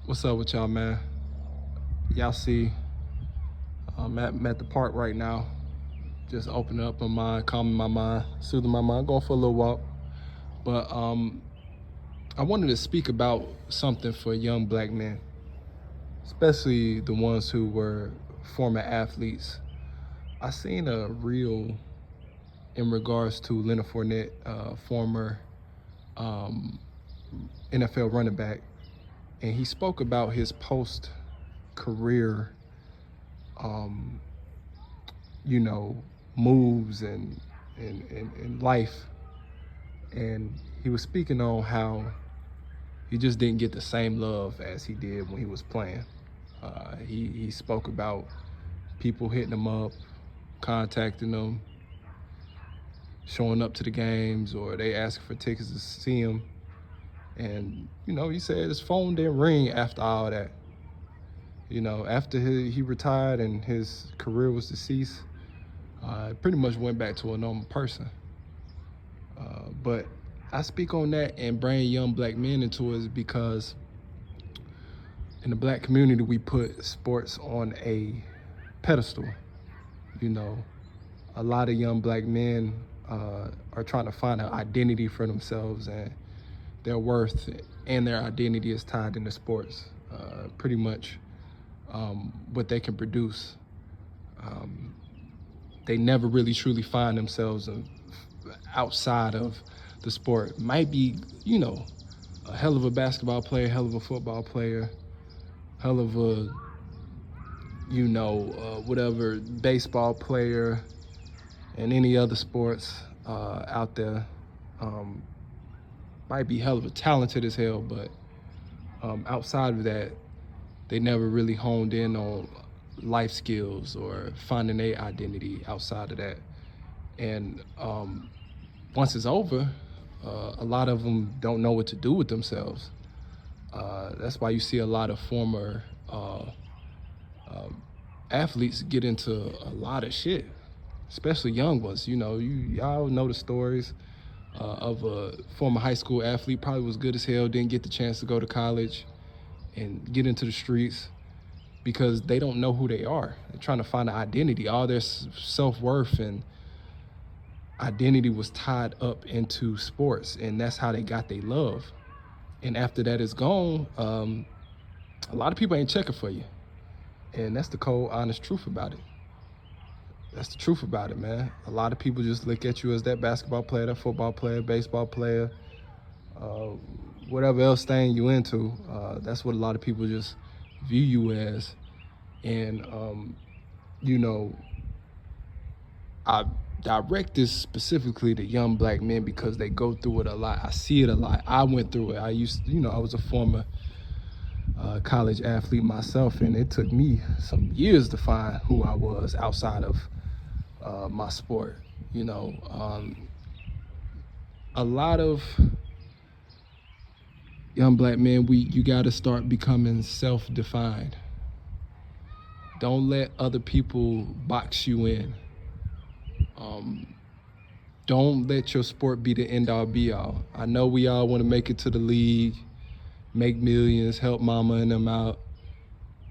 What's up with y'all, man? Y'all see, I'm at the park right now, just opening up my mind, calming my mind, soothing my mind, going for a little walk. But I wanted to speak about something for young black men, especially the ones who were former athletes. I seen a reel in regards to Leonard Fournette, former um, NFL running back, and he spoke about his post-career um, you know, moves and life. And he was speaking on how he just didn't get the same love as he did when he was playing. He spoke about people hitting him up, contacting him, showing up to the games, or they asking for tickets to see him. And, he said his phone didn't ring after all that. After he retired and his career was deceased, pretty much went back to a normal person. But I speak on that and bring young black men into it because in the black community, we put sports on a pedestal. You know, a lot of young black men are trying to find an identity for themselves, and their worth and their identity is tied into sports. Pretty much what they can produce. Um, they never really truly find themselves outside of the sport. Might be, a hell of a basketball player, hell of a football player, hell of a, whatever, baseball player, and any other sports out there. Um, might be hell of a talented as hell, but outside of that, they never really honed in on life skills or finding their identity outside of that. And once it's over, a lot of them don't know what to do with themselves. That's why you see a lot of former athletes get into a lot of shit, especially young ones. Y'all know the stories of a former high school athlete, probably was good as hell, didn't get the chance to go to college and get into the streets because they don't know who they are. They're trying to find an identity. All their self-worth and identity was tied up into sports, and that's how they got their love. And after that is gone, a lot of people ain't checking for you. And that's the cold, honest truth about it. That's the truth about it, man. A lot of people just look at you as that basketball player, that football player, baseball player, uh, whatever else thing you into. That's what a lot of people just view you as. And, you know, I direct this specifically to young black men because they go through it a lot. I see it a lot. I went through it. I was a former college athlete myself, and it took me some years to find who I was outside of my sport. A lot of young black men, you got to start becoming self-defined. Don't let other people box you in. Don't let your sport be the end all be all. I know we all want to make it to the league, make millions, help mama and them out,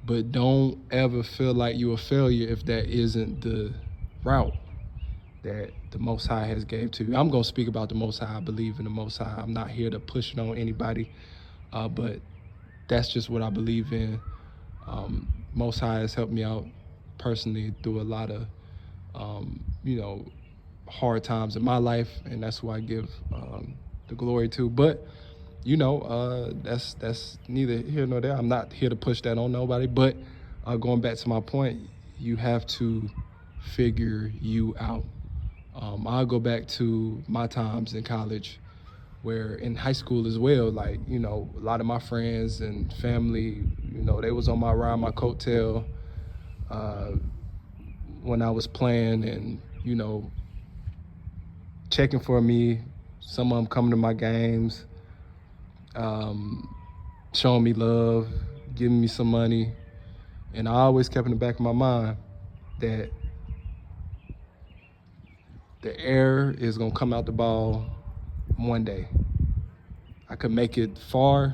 but don't ever feel like you're a failure if that isn't the route that the Most High has gave to you. I'm gonna speak about the Most High. I believe in the Most High. I'm not here to push it on anybody, but that's just what I believe in. Most High has helped me out personally through a lot of, hard times in my life, and that's who I give the glory to. But that's neither here nor there. I'm not here to push that on nobody. But going back to my point, you have to figure you out. I'll go back to my times in college, where in high school as well, like, a lot of my friends and family, they was on my ride, my coattail when I was playing and, checking for me. Some of them coming to my games, showing me love, giving me some money. And I always kept in the back of my mind that the air is gonna come out the ball one day. I could make it far,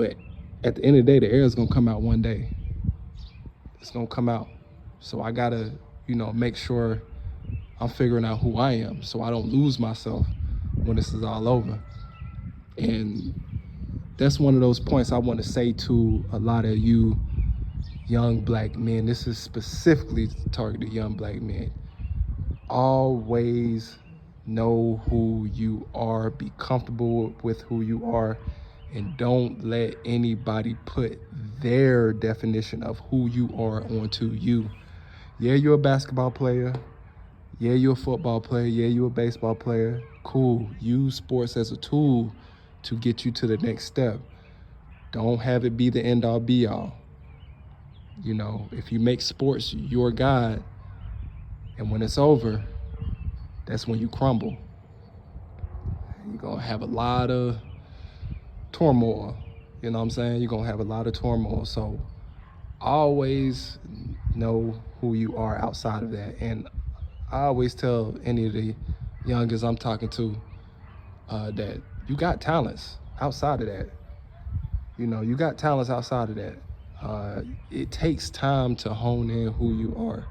But at the end of the day, the air is gonna come out one day. It's gonna come out. So I gotta, make sure I'm figuring out who I am so I don't lose myself when this is all over. And that's one of those points I want to say to a lot of you young black men. This is specifically targeted young black men. Always know who you are, be comfortable with who you are, and don't let anybody put their definition of who you are onto you. Yeah, you're a basketball player. Yeah, you're a football player. Yeah, you're a baseball player. Cool. Use sports as a tool to get you to the next step. Don't have it be the end all be all. If you make sports your God, and when it's over, that's when you crumble. You're going to have a lot of turmoil. You know what I'm saying? You're going to have a lot of turmoil. So always know who you are outside of that. And I always tell any of the youngest I'm talking to that you got talents outside of that. You got talents outside of that. It takes time to hone in who you are.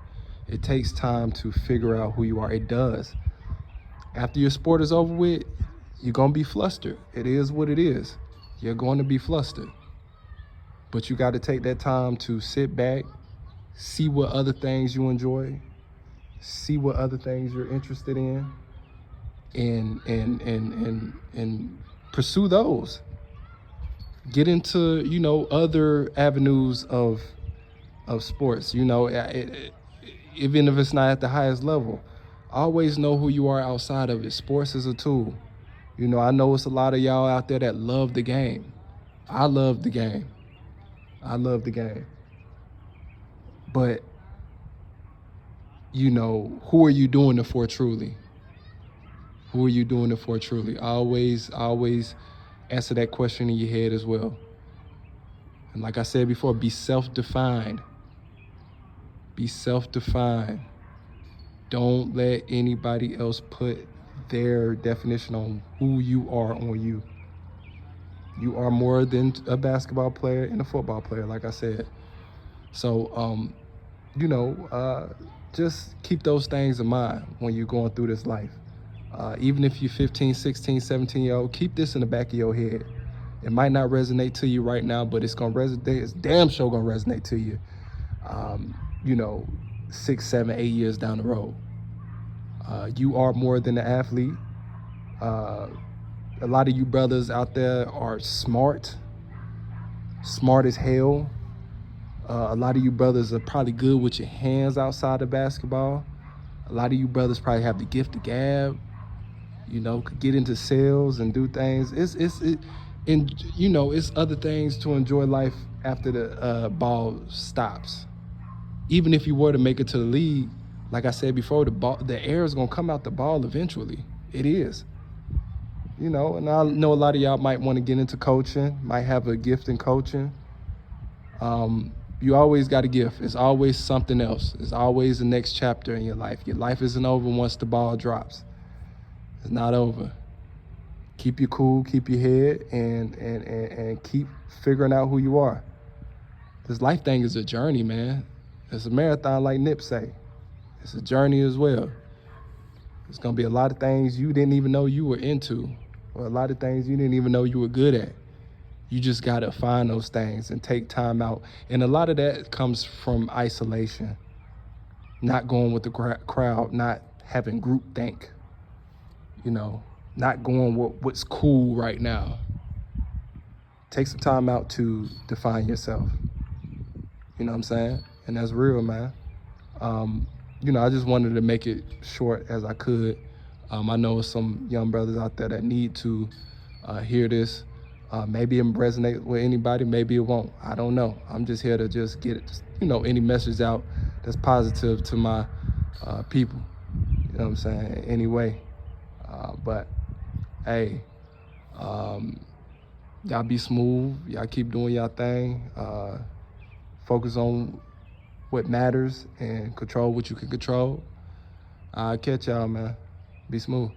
It takes time to figure out who you are. It does. After your sport is over with, you're going to be flustered. It is what it is. You're going to be flustered. But you got to take that time to sit back, see what other things you enjoy, see what other things you're interested in, and pursue those. Get into, other avenues of sports, even if it's not at the highest level. Always know who you are outside of it. Sports is a tool. I know it's a lot of y'all out there that love the game. I love the game. But, who are you doing it for truly? Who are you doing it for truly? Always answer that question in your head as well. And like I said before, be self-defined. Be self-defined. Don't let anybody else put their definition on who you are on you. You are more than a basketball player and a football player, like I said. So, just keep those things in mind when you're going through this life. Even if you're 15, 16, 17-year-old, keep this in the back of your head. It might not resonate to you right now, but it's going to resonate. It's damn sure going to resonate to you, 6, 7, 8 years down the road. You are more than an athlete. A lot of you brothers out there are smart as hell. A lot of you brothers are probably good with your hands outside of basketball. A lot of you brothers probably have the gift of gab. Could get into sales and do things. It's other things to enjoy life after the ball stops. Even if you were to make it to the league, like I said before, the air is gonna come out the ball eventually. It is. And I know a lot of y'all might want to get into coaching, might have a gift in coaching. You always got a gift. It's always something else. It's always the next chapter in your life. Your life isn't over once the ball drops. It's not over. Keep your cool, keep your head, and keep figuring out who you are. This life thing is a journey, man. It's a marathon, like Nip say. It's a journey as well. There's gonna be a lot of things you didn't even know you were into, or a lot of things you didn't even know you were good at. You just gotta find those things and take time out. And a lot of that comes from isolation, not going with the crowd, not having group think, not going with what's cool right now. Take some time out to define yourself. You know what I'm saying? And that's real, man. I just wanted to make it short as I could. I know some young brothers out there that need to hear this. Maybe it resonate with anybody, maybe it won't. I don't know. I'm just here to just get it, any message out that's positive to my people. You know what I'm saying? Anyway, but hey, y'all be smooth. Y'all keep doing y'all thing. Focus on what matters and control what you can control. I'll catch y'all, man. Be smooth.